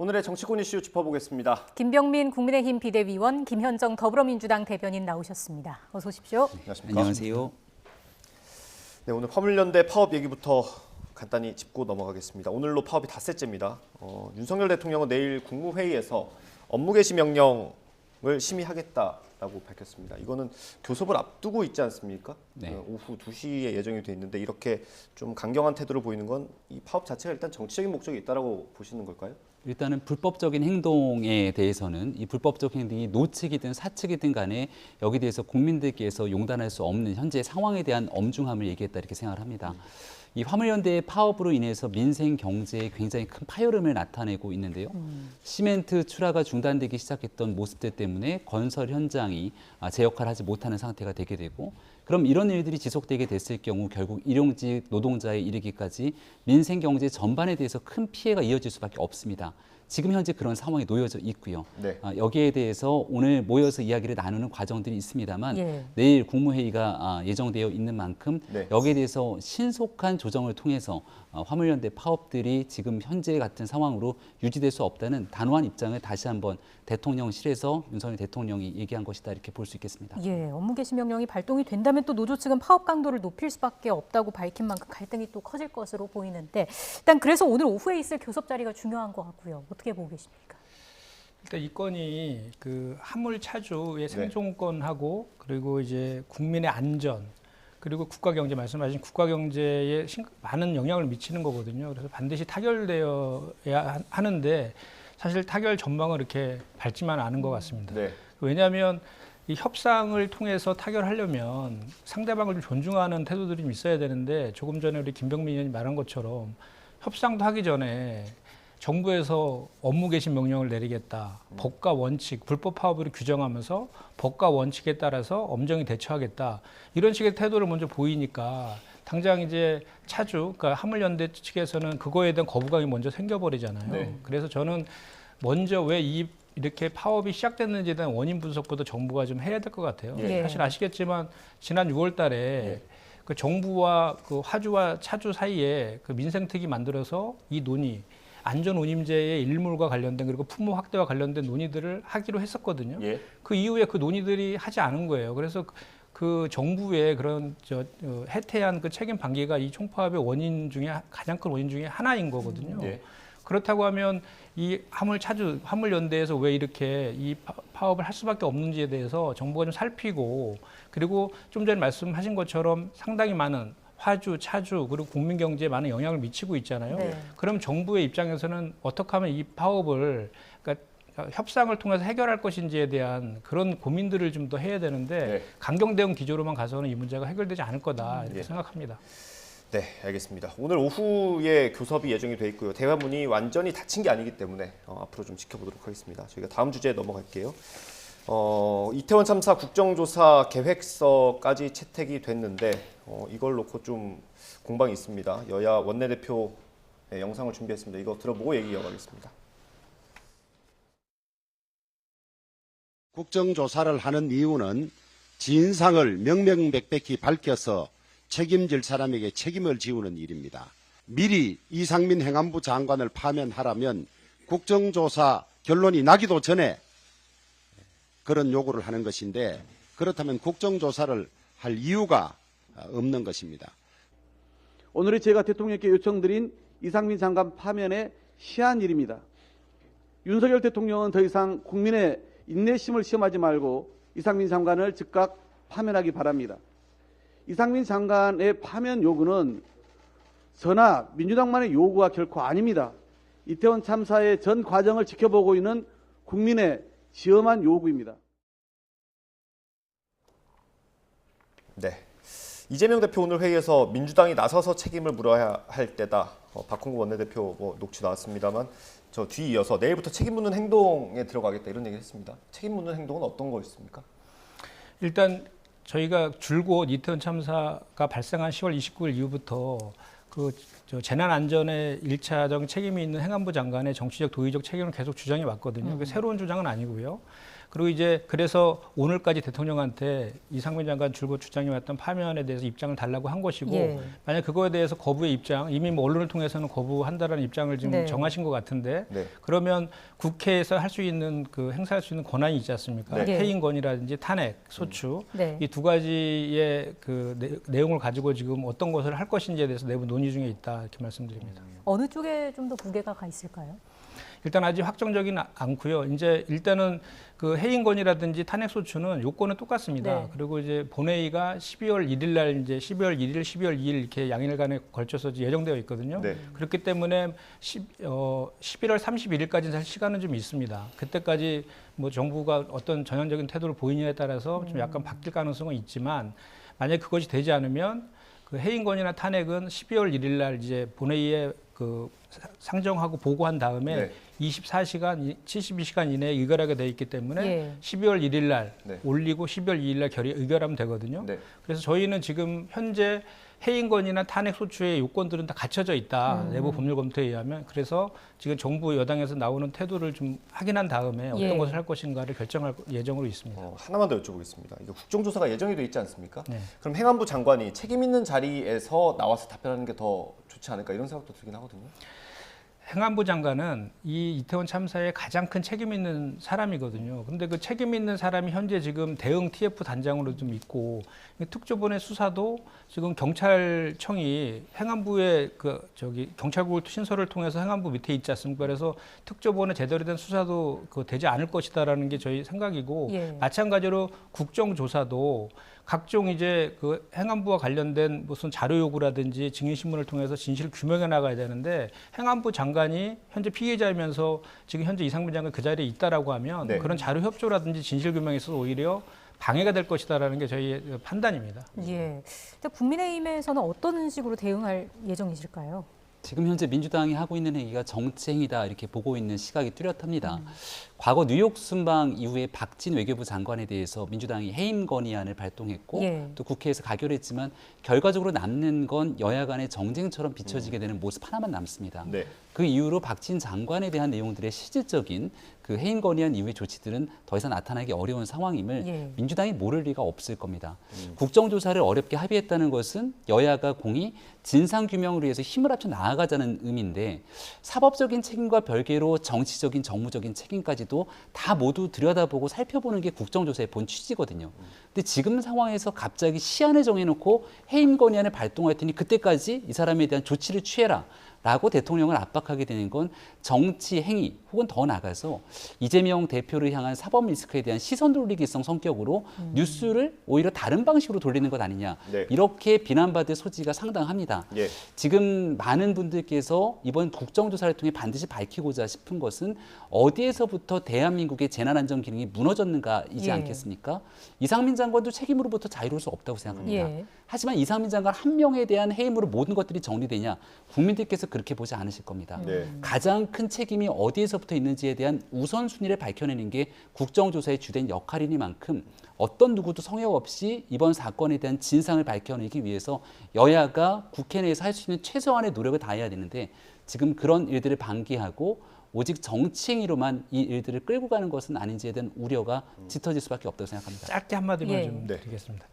오늘의 정치권 이슈 짚어보겠습니다. 김병민 국민의힘 비대위원, 김현정 더불어민주당 대변인 나오셨습니다. 어서 오십시오. 안녕하십니까? 안녕하세요. 네, 오늘 화물연대 파업 얘기부터 간단히 짚고 넘어가겠습니다. 오늘로 파업이 닷새째입니다. 윤석열 대통령은 내일 국무회의에서 업무 개시 명령을 심의하겠다라고 밝혔습니다. 이거는 교섭을 앞두고 있지 않습니까? 네. 오후 2시에 예정이 돼 있는데 이렇게 좀 강경한 태도를 보이는 건 이 파업 자체가 일단 정치적인 목적이 있다라고 보시는 걸까요? 일단은 불법적인 행동에 대해서는 이 불법적 행동이 노측이든 사측이든 간에 여기에 대해서 국민들께서 용단할 수 없는 현재 상황에 대한 엄중함을 얘기했다 이렇게 생각을 합니다. 이 화물연대의 파업으로 인해서 민생 경제에 굉장히 큰 파열음을 나타내고 있는데요. 시멘트 출하가 중단되기 시작했던 모습들 때문에 건설 현장이 제 역할을 하지 못하는 상태가 되게 되고, 그럼 이런 일들이 지속되게 됐을 경우 결국 일용직 노동자에 이르기까지 민생 경제 전반에 대해서 큰 피해가 이어질 수밖에 없습니다. 지금 현재 그런 상황이 놓여져 있고요. 네. 여기에 대해서 오늘 모여서 이야기를 나누는 과정들이 있습니다만 내일 국무회의가 예정되어 있는 만큼 네. 여기에 대해서 신속한 조정을 통해서 화물연대 파업들이 지금 현재 같은 상황으로 유지될 수 없다는 단호한 입장을 다시 한번 대통령실에서 윤석열 대통령이 얘기한 것이다 이렇게 볼 수 있겠습니다. 예, 업무 개시 명령이 발동이 된다면 또 노조 측은 파업 강도를 높일 수밖에 없다고 밝힌 만큼 갈등이 또 커질 것으로 보이는데, 일단 그래서 오늘 오후에 있을 교섭 자리가 중요한 것 같고요. 어떻게 보고 계십니까? 일단 이 건이 그 화물 차주의 네. 생존권하고 그리고 이제 국민의 안전 그리고 국가 경제 말씀하신 국가 경제에 많은 영향을 미치는 거거든요. 그래서 반드시 타결되어야 하는데 사실 타결 전망을 이렇게 밝지만 않은 것 같습니다. 네. 왜냐하면 이 협상을 통해서 타결하려면 상대방을 좀 존중하는 태도들이 좀 있어야 되는데, 조금 전에 우리 김병민 의원이 말한 것처럼 협상도 하기 전에 정부에서 업무 개시 명령을 내리겠다. 법과 원칙, 불법 파업을 규정하면서 법과 원칙에 따라서 엄정히 대처하겠다. 이런 식의 태도를 먼저 보이니까 당장 이제 차주, 그러니까 화물연대 측에서는 그거에 대한 거부감이 먼저 생겨버리잖아요. 네. 그래서 저는 먼저 왜 이렇게 파업이 시작됐는지에 대한 원인 분석부터 정부가 좀 해야 될 것 같아요. 예. 사실 아시겠지만 지난 6월 달에 그 정부와 그 화주와 차주 사이에 그 민생특위 만들어서 이 논의, 안전운임제의 일몰과 관련된 그리고 품목 확대와 관련된 논의들을 하기로 했었거든요. 예. 그 이후에 그 논의들이 하지 않은 거예요. 그래서 그 정부의 그런 해태한 그 책임 방기가 이 총파업의 원인 중에 가장 큰 원인 중에 하나인 거거든요. 예. 그렇다고 하면 이 화물연대에서 왜 이렇게 이 파업을 할 수밖에 없는지에 대해서 정부가 좀 살피고, 그리고 좀 전에 말씀하신 것처럼 상당히 많은 화주, 차주 그리고 국민 경제에 많은 영향을 미치고 있잖아요. 네. 그럼 정부의 입장에서는 어떻게 하면 이 파업을, 그러니까 협상을 통해서 해결할 것인지에 대한 그런 고민들을 좀 더 해야 되는데 네. 강경 대응 기조로만 가서는 이 문제가 해결되지 않을 거다 이렇게 예. 생각합니다. 네, 알겠습니다. 오늘 오후에 교섭이 예정이 돼 있고요. 대화문이 완전히 닫힌 게 아니기 때문에 앞으로 좀 지켜보도록 하겠습니다. 저희가 다음 주제에 넘어갈게요. 이태원 참사 국정조사 계획서까지 채택이 됐는데 이걸 놓고 좀 공방이 있습니다. 여야 원내대표 영상을 준비했습니다. 이거 들어보고 얘기 이어가겠습니다. 국정조사를 하는 이유는 진상을 명명백백히 밝혀서 책임질 사람에게 책임을 지우는 일입니다. 미리 이상민 행안부 장관을 파면하라면 국정조사 결론이 나기도 전에 그런 요구를 하는 것인데, 그렇다면 국정조사를 할 이유가 없는 것입니다. 오늘의 제가 대통령께 요청드린 이상민 장관 파면의 시한 일입니다. 윤석열 대통령은 더 이상 국민의 인내심을 시험하지 말고 이상민 장관을 즉각 파면하기 바랍니다. 이상민 장관의 파면 요구는 저나 민주당만의 요구가 결코 아닙니다. 이태원 참사의 전 과정을 지켜보고 있는 국민의 지엄한 요구입니다. 네, 이재명 대표 오늘 회의에서 민주당이 나서서 책임을 물어야 할 때다. 박홍구 원내대표 녹취 나왔습니다.만 저 뒤 이어서 내일부터 책임 묻는 행동에 들어가겠다 이런 얘기를 했습니다. 책임 묻는 행동은 어떤 거였습니까? 일단 저희가 줄곧 이태원 참사가 발생한 10월 29일 이후부터 그 저 재난안전에 1차적 책임이 있는 행안부 장관의 정치적 도의적 책임을 계속 주장해 왔거든요. 그 새로운 주장은 아니고요. 그리고 이제 그래서 오늘까지 대통령한테 이상민 장관 줄곧 주장해왔던 파면에 대해서 입장을 달라고 한 것이고 예. 만약 그거에 대해서 거부의 입장, 이미 뭐 언론을 통해서는 거부한다라는 입장을 지금 네. 정하신 것 같은데 네. 그러면 국회에서 할 수 있는 그 행사할 수 있는 권한이 있지 않습니까? 네. 해임권이라든지 탄핵, 소추 네. 이 두 가지의 그 내용을 가지고 지금 어떤 것을 할 것인지에 대해서 내부 논의 중에 있다 이렇게 말씀드립니다. 어느 쪽에 좀 더 무게가 가 있을까요? 일단 아직 확정적이는 않고요. 이제 일단은 그 해임권이라든지 탄핵소추는 요건은 똑같습니다. 네. 그리고 이제 본회의가 12월 1일 날 이제 12월 1일, 12월 2일 이렇게 양일간에 걸쳐서 예정되어 있거든요. 네. 그렇기 때문에 11월 31일까지 할 시간은 좀 있습니다. 그때까지 뭐 정부가 어떤 전향적인 태도를 보이냐에 따라서 좀 약간 바뀔 가능성은 있지만 만약 그것이 되지 않으면 그 해임권이나 탄핵은 12월 1일 날 이제 본회의에 그 상정하고 보고한 다음에 네. 24시간, 72시간 이내에 의결하게 돼 있기 때문에 예. 12월 1일 날 네. 올리고 12월 2일 날 의결하면 되거든요. 네. 그래서 저희는 지금 현재 해임권이나 탄핵 소추의 요건들은 다 갖춰져 있다. 내부 법률 검토에 의하면. 그래서 지금 정부 여당에서 나오는 태도를 좀 확인한 다음에 어떤 예. 것을 할 것인가를 결정할 예정으로 있습니다. 하나만 더 여쭤보겠습니다. 이거 국정조사가 예정이 돼 있지 않습니까? 네. 그럼 행안부 장관이 책임 있는 자리에서 나와서 답변하는 게 더 좋지 않을까 이런 생각도 들긴 하거든요. 행안부 장관은 이 이태원 참사에 가장 큰 책임 있는 사람이거든요. 근데 그 책임 있는 사람이 현재 지금 대응 TF 단장으로 좀 있고 특조본의 수사도 지금 경찰청이 행안부의 경찰국 신설을 통해서 행안부 밑에 있지 않습니까? 그래서 특조본의 제대로 된 수사도 되지 않을 것이다라는 게 저희 생각이고 예. 마찬가지로 국정조사도 각종 이제 그 행안부와 관련된 무슨 자료 요구라든지 증인신문을 통해서 진실 규명해 나가야 되는데 행안부 장관이 현재 피해자이면서 지금 현재 이상민 장관 그 자리에 있다라고 하면 네. 그런 자료 협조라든지 진실 규명에 있어서 오히려 방해가 될 것이다라는 게 저희의 판단입니다. 예. 근데 국민의힘에서는 어떤 식으로 대응할 예정이실까요? 지금 현재 민주당이 하고 있는 행위가 정치 행위다 이렇게 보고 있는 시각이 뚜렷합니다. 과거 뉴욕 순방 이후에 박진 외교부 장관에 대해서 민주당이 해임 건의안을 발동했고 예. 또 국회에서 가결했지만 결과적으로 남는 건 여야 간의 정쟁처럼 비춰지게 되는 모습 하나만 남습니다. 네. 그 이후로 박진 장관에 대한 내용들의 실질적인 그 해임 건의안 이후의 조치들은 더 이상 나타나기 어려운 상황임을 예. 민주당이 모를 리가 없을 겁니다. 국정조사를 어렵게 합의했다는 것은 여야가 공히 진상규명을 위해서 힘을 합쳐 나아가자는 의미인데 사법적인 책임과 별개로 정치적인 정무적인 책임까지도 다 모두 들여다보고 살펴보는 게 국정조사의 본 취지거든요. 근데 지금 상황에서 갑자기 시한을 정해놓고 해임 건의안을 발동할 테니 그때까지 이 사람에 대한 조치를 취해라. 라고 대통령을 압박하게 되는 건 정치 행위 혹은 더 나아가서 이재명 대표를 향한 사법 리스크에 대한 시선 돌리기성 성격으로 뉴스를 오히려 다른 방식으로 돌리는 것 아니냐. 네. 이렇게 비난받을 소지가 상당합니다. 예. 지금 많은 분들께서 이번 국정조사를 통해 반드시 밝히고자 싶은 것은 어디에서부터 대한민국의 재난안전 기능이 무너졌는가이지 예. 않겠습니까? 이상민 장관도 책임으로부터 자유로울 수 없다고 생각합니다. 예. 하지만 이상민 장관 한 명에 대한 해임으로 모든 것들이 정리되냐? 국민들께서 그렇게 보지 않으실 겁니다. 네. 가장 큰 책임이 어디에서부터 있는지에 대한 우선순위를 밝혀내는 게 국정조사의 주된 역할이니만큼 어떤 누구도 성역 없이 이번 사건에 대한 진상을 밝혀내기 위해서 여야가 국회 내에서 할 수 있는 최소한의 노력을 다해야 되는데 지금 그런 일들을 방기하고 오직 정치행위로만 이 일들을 끌고 가는 것은 아닌지에 대한 우려가 짙어질 수밖에 없다고 생각합니다. 짧게 한마디만 예. 좀 네. 드리겠습니다.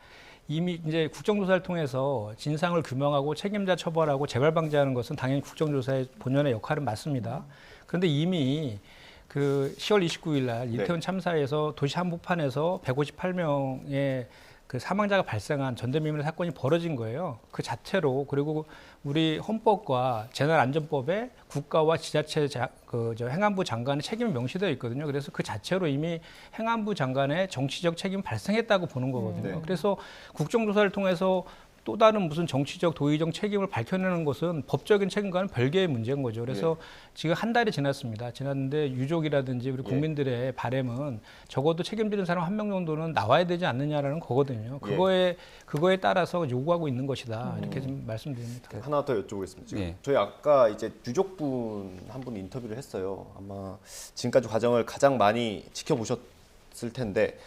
이미 이제 국정조사를 통해서 진상을 규명하고 책임자 처벌하고 재발 방지하는 것은 당연히 국정조사의 본연의 역할은 맞습니다. 그런데 이미 그 10월 29일 날 이태원 참사에서 도시 한복판에서 158명의 그 사망자가 발생한 전대미문의 사건이 벌어진 거예요. 그 자체로 그리고 우리 헌법과 재난안전법에 국가와 지자체 행안부 장관의 책임이 명시되어 있거든요. 그래서 그 자체로 이미 행안부 장관의 정치적 책임이 발생했다고 보는 거거든요. 네. 그래서 국정조사를 통해서 또 다른 무슨 정치적 도의적 책임을 밝혀내는 것은 법적인 책임과는 별개의 문제인 거죠. 그래서 지금 한 달이 지났습니다. 지났는데 유족이라든지 우리 국민들의 바람은 적어도 책임지는 사람 한 명 정도는 나와야 되지 않느냐라는 거거든요. 그거에 따라서 요구하고 있는 것이다. 이렇게 좀 말씀드립니다. 하나 더 여쭤보겠습니다. 지금 네. 저희 아까 이제 유족분 한 분 인터뷰를 했어요. 아마 지금까지 과정을 가장 많이 지켜보셨을 텐데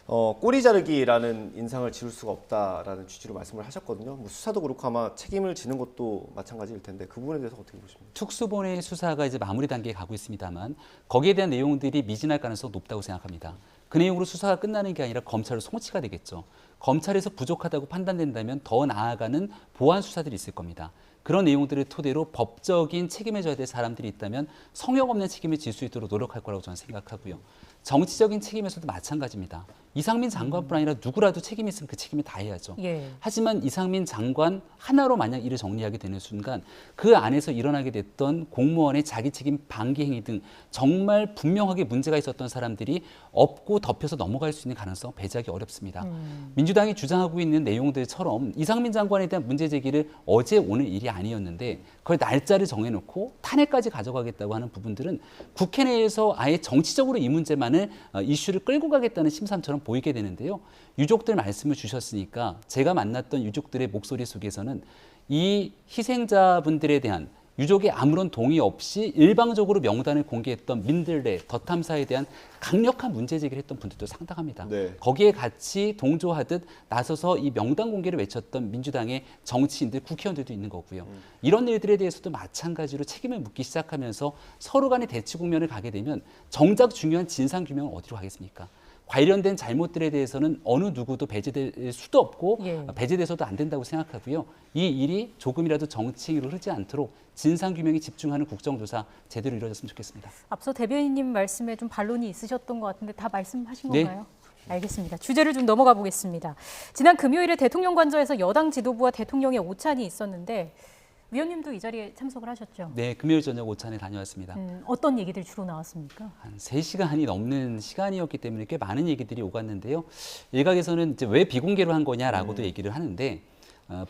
꼬리 자르기라는 인상을 지울 수가 없다라는 취지로 말씀을 하셨거든요. 뭐 수사도 그렇고 아마 책임을 지는 것도 마찬가지일 텐데 그 부분에 대해서 어떻게 보십니까? 특수본의 수사가 이제 마무리 단계에 가고 있습니다만 거기에 대한 내용들이 미진할 가능성이 높다고 생각합니다. 그 내용으로 수사가 끝나는 게 아니라 검찰로 송치가 되겠죠. 검찰에서 부족하다고 판단된다면 더 나아가는 보완 수사들이 있을 겁니다. 그런 내용들을 토대로 법적인 책임을 져야 될 사람들이 있다면 성역 없는 책임을 질 수 있도록 노력할 거라고 저는 생각하고요. 정치적인 책임에서도 마찬가지입니다. 이상민 장관뿐 아니라 누구라도 책임이 있으면 그 책임을 다해야죠. 예. 하지만 이상민 장관 하나로 만약 일을 정리하게 되는 순간 그 안에서 일어나게 됐던 공무원의 자기 책임 방기 행위 등 정말 분명하게 문제가 있었던 사람들이 없고 덮여서 넘어갈 수 있는 가능성 배제하기 어렵습니다. 민주당이 주장하고 있는 내용들처럼 이상민 장관에 대한 문제 제기를 어제 오늘 일이 아니었는데 그걸 날짜를 정해놓고 탄핵까지 가져가겠다고 하는 부분들은 국회 내에서 아예 정치적으로 이 문제만을 이슈를 끌고 가겠다는 심삼처럼 보이게 되는데요. 유족들 말씀을 주셨으니까 제가 만났던 유족들의 목소리 속에서는 이 희생자분들에 대한 유족의 아무런 동의 없이 일방적으로 명단을 공개했던 민들레 덧탐사에 대한 강력한 문제 제기를 했던 분들도 상당합니다. 네. 거기에 같이 동조하듯 나서서 이 명단 공개를 외쳤던 민주당의 정치인들, 국회의원들도 있는 거고요. 이런 일들에 대해서도 마찬가지로 책임을 묻기 시작하면서 서로 간의 대치 국면을 가게 되면 정작 중요한 진상규명은 어디로 가겠습니까? 관련된 잘못들에 대해서는 어느 누구도 배제될 수도 없고 예. 배제돼서도 안 된다고 생각하고요. 이 일이 조금이라도 정치로 흐르지 않도록 진상규명에 집중하는 국정조사 제대로 이루어졌으면 좋겠습니다. 앞서 대변인님 말씀에 좀 반론이 있으셨던 것 같은데 다 말씀하신 네. 건가요? 알겠습니다. 주제를 좀 넘어가 보겠습니다. 지난 금요일에 대통령 관저에서 여당 지도부와 대통령의 오찬이 있었는데 위원님도 이 자리에 참석을 하셨죠? 네, 금요일 저녁 오찬에 다녀왔습니다. 어떤 얘기들 주로 나왔습니까? 한 3시간이 넘는 시간이었기 때문에 꽤 많은 얘기들이 오갔는데요. 일각에서는 이제 왜 비공개로 한 거냐라고도 얘기를 하는데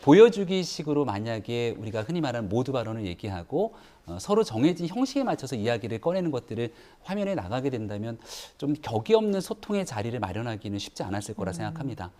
보여주기식으로 만약에 우리가 흔히 말하는 모두 발언을 얘기하고 서로 정해진 형식에 맞춰서 이야기를 꺼내는 것들을 화면에 나가게 된다면 좀 격이 없는 소통의 자리를 마련하기는 쉽지 않았을 거라 생각합니다.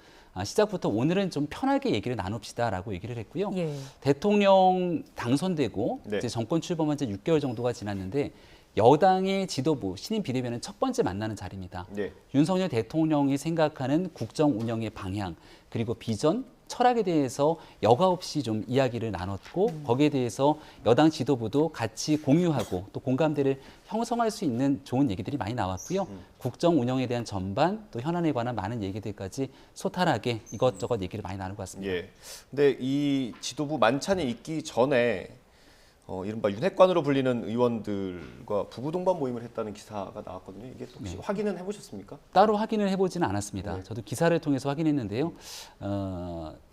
시작부터 오늘은 좀 편하게 얘기를 나눕시다라고 얘기를 했고요. 예. 대통령 당선되고 네. 이제 정권 출범한 지 6개월 정도가 지났는데 여당의 지도부 신임 비대면은 첫 번째 만나는 자리입니다. 네. 윤석열 대통령이 생각하는 국정 운영의 방향 그리고 비전, 철학에 대해서 여과 없이 좀 이야기를 나눴고 거기에 대해서 여당 지도부도 같이 공유하고 또 공감대를 형성할 수 있는 좋은 얘기들이 많이 나왔고요. 국정 운영에 대한 전반 또 현안에 관한 많은 얘기들까지 소탈하게 이것저것 얘기를 많이 나누고 왔습니다. 예. 근데 이 지도부 만찬이 있기 전에 이른바 윤핵관으로 불리는 의원들과 부부 동반 모임을 했다는 기사가 나왔거든요. 이게 또 혹시 확인은 해보셨습니까? 따로 확인을 해보지는 않았습니다. 저도 기사를 통해서 확인했는데요.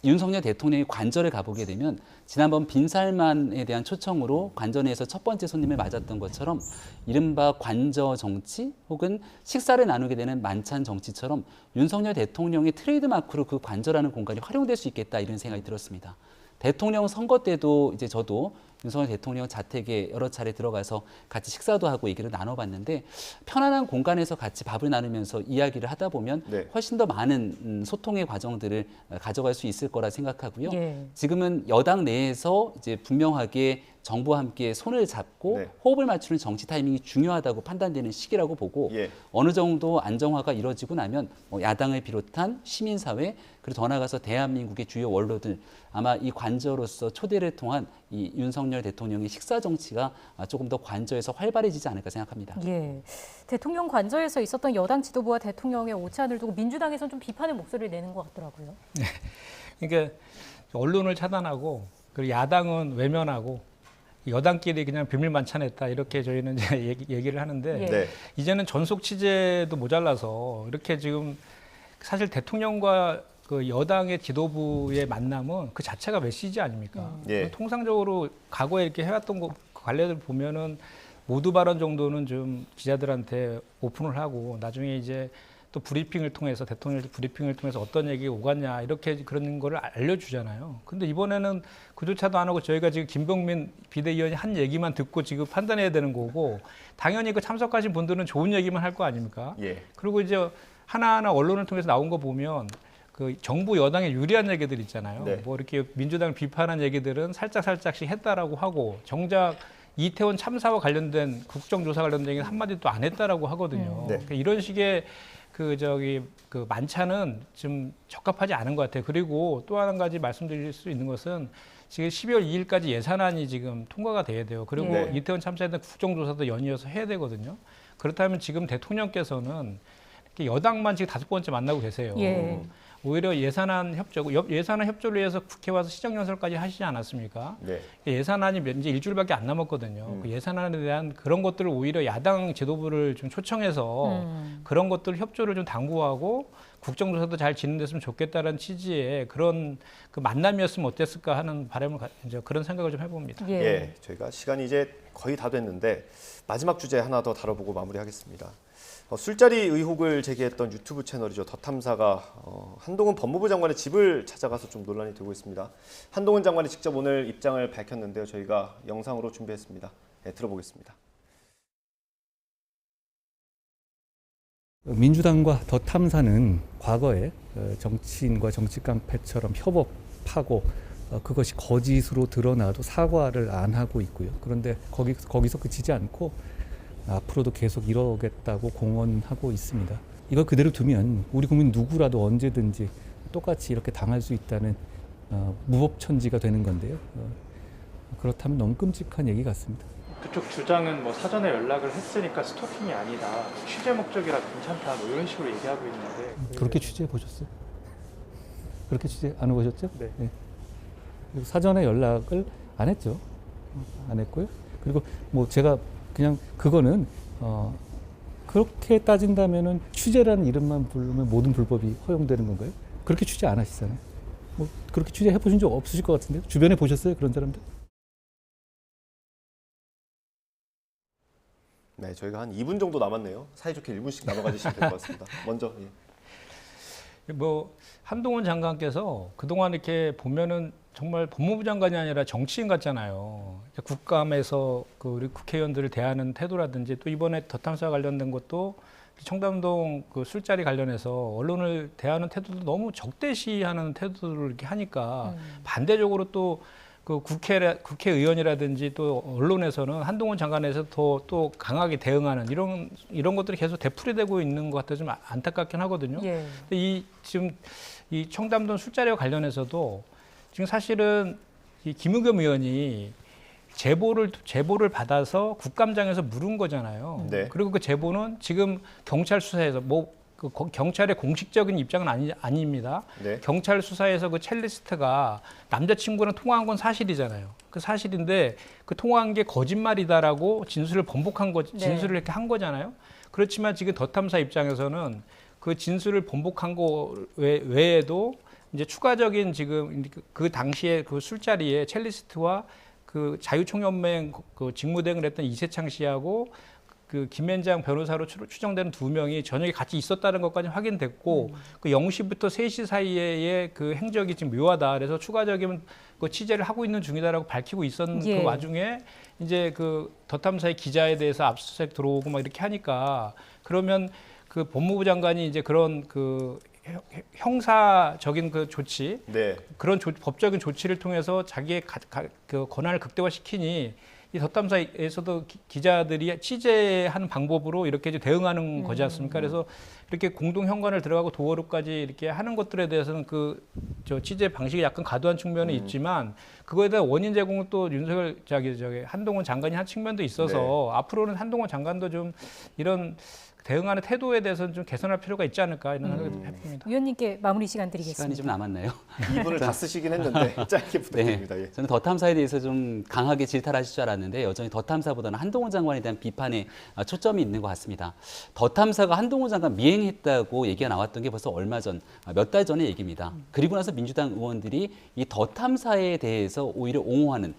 윤석열 대통령이 관저를 가보게 되면 지난번 빈살만에 대한 초청으로 관전에서 첫 번째 손님을 맞았던 것처럼 이른바 관저 정치 혹은 식사를 나누게 되는 만찬 정치처럼 윤석열 대통령의 트레이드마크로 그 관저라는 공간이 활용될 수 있겠다 이런 생각이 들었습니다. 대통령 선거 때도 이제 저도 윤석열 대통령 자택에 여러 차례 들어가서 같이 식사도 하고 얘기를 나눠봤는데 편안한 공간에서 같이 밥을 나누면서 이야기를 하다 보면 네. 훨씬 더 많은 소통의 과정들을 가져갈 수 있을 거라 생각하고요. 예. 지금은 여당 내에서 이제 분명하게 정부와 함께 손을 잡고 네. 호흡을 맞추는 정치 타이밍이 중요하다고 판단되는 시기라고 보고 예. 어느 정도 안정화가 이루어지고 나면 야당을 비롯한 시민사회 그리고 더 나아가서 대한민국의 주요 원로들 아마 이 관저로서 초대를 통한 이 윤석열 대통령의 식사 정치가 조금 더 관저에서 활발해지지 않을까 생각합니다. 예. 대통령 관저에서 있었던 여당 지도부와 대통령의 오찬을 두고 민주당에서는 좀 비판의 목소리를 내는 것 같더라고요. 그러니까 언론을 차단하고 그리고 야당은 외면하고 여당끼리 그냥 비밀 만찬했다 이렇게 저희는 이제 얘기를 하는데 예. 네. 이제는 전속 취재도 모자라서 이렇게 지금 사실 대통령과 그 여당의 지도부의 만남은 그 자체가 메시지 아닙니까? 예. 통상적으로 과거에 이렇게 해왔던 거 관례들 보면은 모두 발언 정도는 좀 기자들한테 오픈을 하고 나중에 이제 또 브리핑을 통해서 대통령 브리핑을 통해서 어떤 얘기가 오갔냐 이렇게 그런 거를 알려주잖아요. 근데 이번에는 그조차도 안 하고 저희가 지금 김병민 비대위원이 한 얘기만 듣고 지금 판단해야 되는 거고 당연히 그 참석하신 분들은 좋은 얘기만 할 거 아닙니까? 예. 그리고 이제 하나하나 언론을 통해서 나온 거 보면 그 정부 여당에 유리한 얘기들 있잖아요. 네. 뭐 이렇게 민주당을 비판한 얘기들은 살짝씩 했다라고 하고 정작 이태원 참사와 관련된 국정조사 관련된 얘기는 한마디도 안 했다라고 하거든요. 네. 그러니까 이런 식의 그 만찬은 좀 적합하지 않은 것 같아요. 그리고 또 한 가지 말씀드릴 수 있는 것은 지금 12월 2일까지 예산안이 지금 통과가 돼야 돼요. 그리고 네. 이태원 참사에 대한 국정조사도 연이어서 해야 되거든요. 그렇다면 지금 대통령께서는 이렇게 여당만 지금 5번째 만나고 계세요. 예. 오히려 예산안 협조를 위해서 국회 와서 시정연설까지 하시지 않았습니까? 네. 예산안이 이제 일주일밖에 안 남았거든요. 그 예산안에 대한 그런 것들을 오히려 야당 지도부를 좀 초청해서 그런 것들 협조를 좀 당부하고 국정조사도 잘 진행됐으면 좋겠다는 취지의 그런 그 만남이었으면 어땠을까 하는 바람을 이제 그런 생각을 좀 해봅니다. 예. 예, 저희가 시간이 이제 거의 다 됐는데 마지막 주제 하나 더 다뤄보고 마무리하겠습니다. 술자리 의혹을 제기했던 유튜브 채널이죠. 더탐사가 한동훈 법무부 장관의 집을 찾아가서 좀 논란이 되고 있습니다. 한동훈 장관이 직접 오늘 입장을 밝혔는데요. 저희가 영상으로 준비했습니다. 네, 들어보겠습니다. 민주당과 더탐사는 과거에 정치인과 정치 깡패처럼 협업하고 그것이 거짓으로 드러나도 사과를 안 하고 있고요. 그런데 거기서 그치지 않고 앞으로도 계속 이러겠다고 공언하고 있습니다. 이걸 그대로 두면 우리 국민 누구라도 언제든지 똑같이 이렇게 당할 수 있다는 무법천지가 되는 건데요. 그렇다면 너무 끔찍한 얘기 같습니다. 그쪽 주장은 뭐 사전에 연락을 했으니까 스토킹이 아니다, 취재 목적이라 괜찮다, 뭐 이런 식으로 얘기하고 있는데 그렇게 취재해 보셨어요? 그렇게 취재 안 해보셨죠? 네. 네. 그리고 사전에 연락을 안 했죠. 안 했고요. 그리고 뭐 제가 그냥 그거는 그렇게 따진다면은 취재라는 이름만 부르면 모든 불법이 허용되는 건가요? 그렇게 취재 안 하시잖아요. 뭐 그렇게 취재해 보신 적 없으실 것 같은데요. 주변에 보셨어요? 그런 사람들? 네, 저희가 한 2분 정도 남았네요. 사이좋게 1분씩 나눠 가지시면 될 것 같습니다. 먼저 뭐 한동훈 장관께서 그동안 이렇게 보면은 정말 법무부 장관이 아니라 정치인 같잖아요. 국감에서 그 우리 국회의원들을 대하는 태도라든지 또 이번에 더탐사 관련된 것도 청담동 그 술자리 관련해서 언론을 대하는 태도도 너무 적대시하는 태도를 이렇게 하니까 반대적으로 또 그 국회의원이라든지 또 언론에서는 한동훈 장관에서 또 강하게 대응하는 이런 것들이 계속 되풀이되고 있는 것 같아 좀 안타깝긴 하거든요. 예. 근데 지금 이 청담동 술자리와 관련해서도 지금 사실은 이 김의겸 의원이 제보를 받아서 국감장에서 물은 거잖아요. 네. 그리고 그 제보는 지금 경찰 수사에서 그 경찰의 공식적인 입장은 아닙니다. 네. 경찰 수사에서 그 첼리스트가 남자친구랑 통화한 건 사실이잖아요. 그 사실인데 그 통화한 게 거짓말이다라고 진술을 진술을 이렇게 한 거잖아요. 그렇지만 지금 더탐사 입장에서는 그 진술을 번복한 거 외에도 이제 추가적인 지금 그 당시에 그 술자리에 첼리스트와 그 자유총연맹 그 직무대행을 했던 이세창 씨하고 그 김현장 변호사로 추정되는 2명이 저녁에 같이 있었다는 것까지 확인됐고 그 0시부터 3시 사이의 그 행적이 지금 묘하다. 그래서 추가적인 그 취재를 하고 있는 중이다라고 밝히고 있었는 예. 그 와중에 이제 그 더탐사의 기자에 대해서 압수수색 들어오고 막 이렇게 하니까 그러면 그 법무부 장관이 이제 그런 그 형사적인 그 조치, 네. 그런 법적인 조치를 통해서 자기의 그 권한을 극대화시키니 이 더탐사에서도 기자들이 취재하는 방법으로 이렇게 이제 대응하는 거지 않습니까? 그래서 이렇게 공동 현관을 들어가고 도어로까지 이렇게 하는 것들에 대해서는 저 취재 방식이 약간 과도한 측면은 있지만 그거에 대한 원인 제공은 또 윤석열 한동훈 장관이 한 측면도 있어서 앞으로는 한동훈 장관도 좀 이런 대응하는 태도에 대해서는 좀 개선할 필요가 있지 않을까 이런 생각이 해봅니다. 위원님께 마무리 시간 드리겠습니다. 시간이 좀 남았나요? 2분을 다 쓰시긴 했는데 짧게 부탁드립니다. 예. 저는 더탐사에 대해서 좀 강하게 질타하실 줄 알았는데 여전히 더탐사보다는 한동훈 장관에 대한 비판에 초점이 있는 것 같습니다. 더탐사가 한동훈 장관 미행했다고 얘기가 나왔던 게 벌써 얼마 전, 몇 달 전의 얘기입니다. 그리고 나서 민주당 의원들이 이 더탐사에 대해서 오히려 옹호하는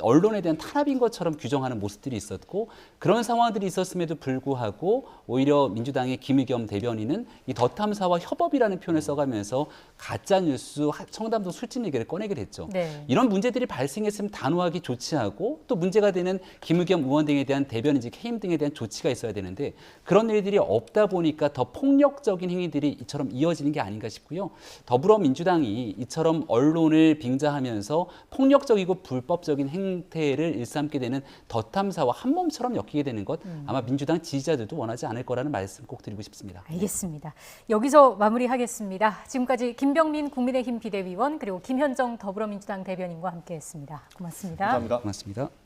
언론에 대한 탄압인 것처럼 규정하는 모습들이 있었고 그런 상황들이 있었음에도 불구하고 오히려 민주당의 김의겸 대변인은 이 더탐사와 협업이라는 표현을 써가면서 가짜뉴스 청담동 술집 얘기를 꺼내게 됐죠. 네. 이런 문제들이 발생했으면 단호하게 조치하고 또 문제가 되는 김의겸 의원 등에 대한 대변인직 해임 등에 대한 조치가 있어야 되는데 그런 일들이 없다 보니까 더 폭력적인 행위들이 이처럼 이어지는 게 아닌가 싶고요. 더불어민주당이 이처럼 언론을 빙자하면서 폭력적이고 불법적인 불법적인 행태를 일삼게 되는 덧탐사와 한 몸처럼 엮이게 되는 것 아마 민주당 지지자들도 원하지 않을 거라는 말씀 꼭 드리고 싶습니다. 알겠습니다. 여기서 마무리하겠습니다. 지금까지 김병민 국민의힘 비대위원 그리고 김현정 더불어민주당 대변인과 함께했습니다. 고맙습니다. 감사합니다. 고맙습니다.